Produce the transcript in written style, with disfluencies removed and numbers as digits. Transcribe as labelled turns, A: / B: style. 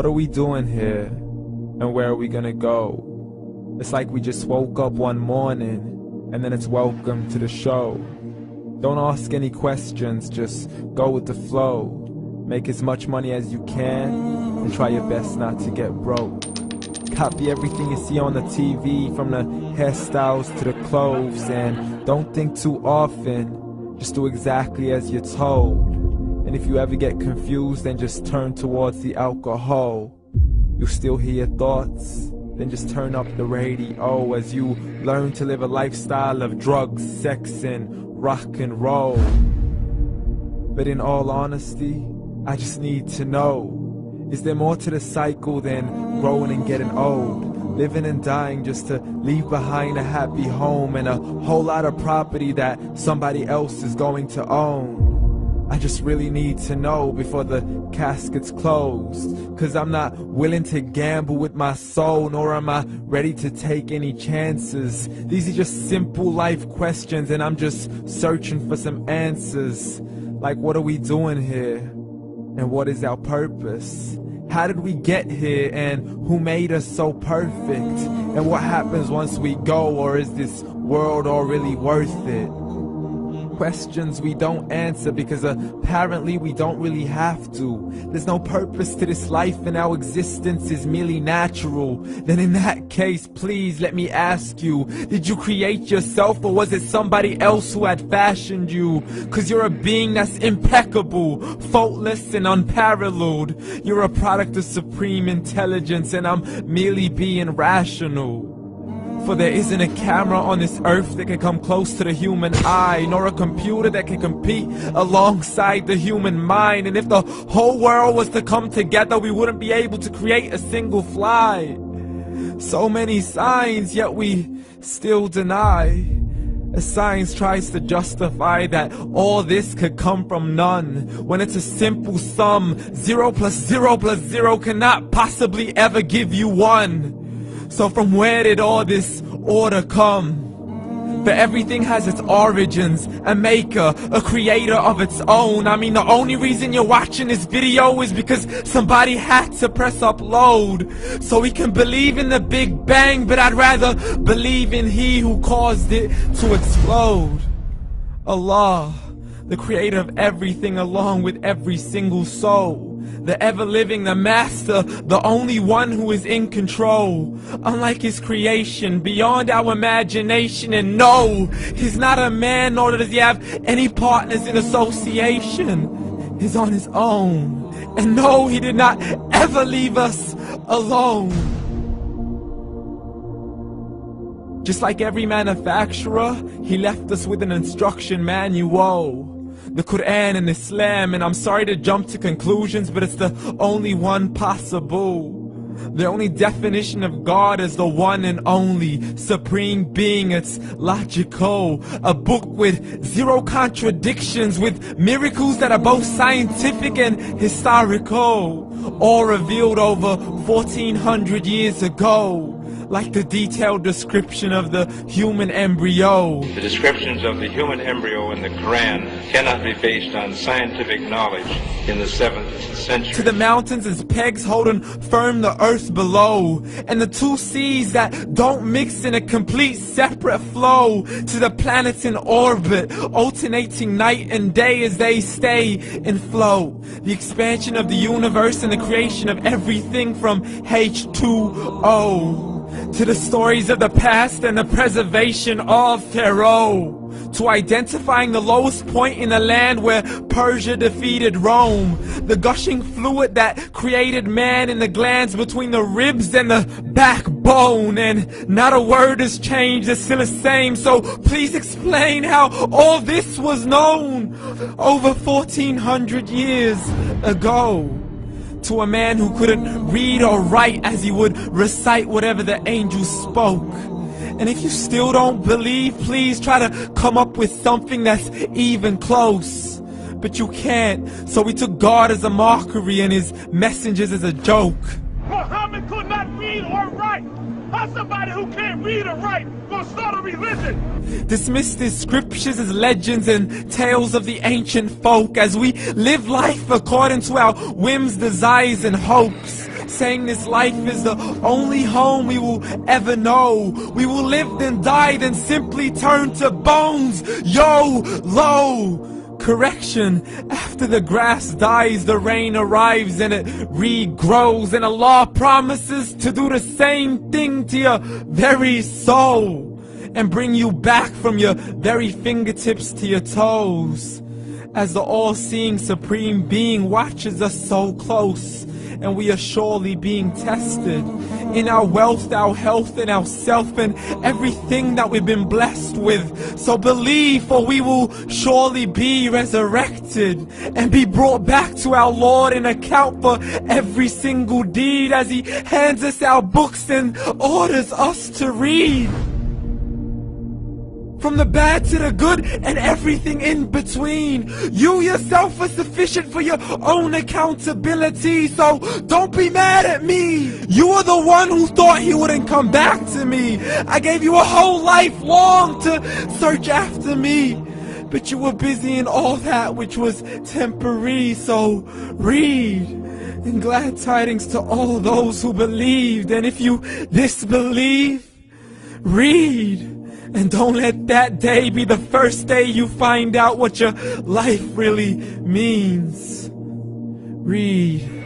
A: What are we doing here? And where are we gonna go? It's like we just woke up one morning and then it's welcome to the show. Don't ask any questions, just go with the flow. Make as much money as you can and try your best not to get broke. Copy everything you see on the TV, from the hairstyles to the clothes, and don't think too often, just do exactly as you're told. And if you ever get confused, then just turn towards the alcohol. You still hear your thoughts? Then just turn up the radio as you learn to live a lifestyle of drugs, sex, and rock and roll. But in all honesty, I just need to know, is there more to the cycle than growing and getting old? Living and dying just to leave behind a happy home and a whole lot of property that somebody else is going to own. I just really need to know before the casket's closed, 'cause I'm not willing to gamble with my soul, nor am I ready to take any chances. These are just simple life questions and I'm just searching for some answers. Like, what are we doing here? And what is our purpose? How did we get here, and who made us so perfect? And what happens once we go, or is this world all really worth it? Questions we don't answer because apparently we don't really have to. There's no purpose to this life and our existence is merely natural. Then in that case, please let me ask you, did you create yourself, or was it somebody else who had fashioned you? 'Cause you're a being that's impeccable, faultless and unparalleled. You're a product of supreme intelligence and I'm merely being rational. For there isn't a camera on this earth that can come close to the human eye, nor a computer that can compete alongside the human mind. And if the whole world was to come together, we wouldn't be able to create a single fly. So many signs, yet we still deny. As science tries to justify that all this could come from none, when it's a simple sum. 0 plus 0 plus 0 cannot possibly ever give you 1. So from where did all this order come? For everything has its origins, a maker, a creator of its own. I mean, the only reason you're watching this video is because somebody had to press upload. So we can believe in the Big Bang, but I'd rather believe in He who caused it to explode. Allah, the creator of everything along with every single soul. The ever-living, the master, the only one who is in control. Unlike his creation, beyond our imagination. And no, he's not a man, nor does he have any partners in association. He's on his own. And no, he did not ever leave us alone. Just like every manufacturer, he left us with an instruction manual. The Quran and Islam, and I'm sorry to jump to conclusions, but it's the only one possible. The only definition of God is the one and only supreme being. It's logical, a book with 0 contradictions, with miracles that are both scientific and historical, all revealed over 1400 years ago. Like the detailed description of the human embryo.
B: The descriptions of the human embryo in the Quran cannot be based on scientific knowledge in the 7th century.
A: To the mountains as pegs holding firm the earth below, and the 2 seas that don't mix in a complete separate flow. To the planets in orbit, alternating night and day as they stay in flow. The expansion of the universe and the creation of everything from H2O. To the stories of the past and the preservation of Pharaoh. To identifying the lowest point in the land where Persia defeated Rome. The gushing fluid that created man in the glands between the ribs and the backbone. And not a word has changed, it's still the same. So please explain how all this was known over 1400 years ago. To a man who couldn't read or write, as he would recite whatever the angels spoke. And if you still don't believe, please try to come up with something that's even close. But you can't, so we took God as a mockery and his messengers as a joke.
C: Muhammad could not read or write. How's somebody who can't read or write gonna start a religion?
A: Dismiss his scriptures as legends and tales of the ancient folk, as we live life according to our whims, desires, and hopes. saying this life is the only home we will ever know. We will live then die, then simply turn to bones. YOLO! Correction, after the grass dies, the rain arrives and it regrows, and Allah promises to do the same thing to your very soul and bring you back from your very fingertips to your toes, as the all-seeing supreme being watches us so close, and we are surely being tested in our wealth, our health, and our self, and everything that we've been blessed with. So believe, for we will surely be resurrected and be brought back to our Lord and account for every single deed, as He hands us our books and orders us to read. From the bad to the good and everything in between. You yourself are sufficient for your own accountability, so don't be mad at me. You are the one who thought He wouldn't come back to me. I gave you a whole life long to search after me, but you were busy in all that which was temporary, so read. And glad tidings to all those who believed, and if you disbelieve, read. And don't let that day be the first day you find out what your life really means. Read.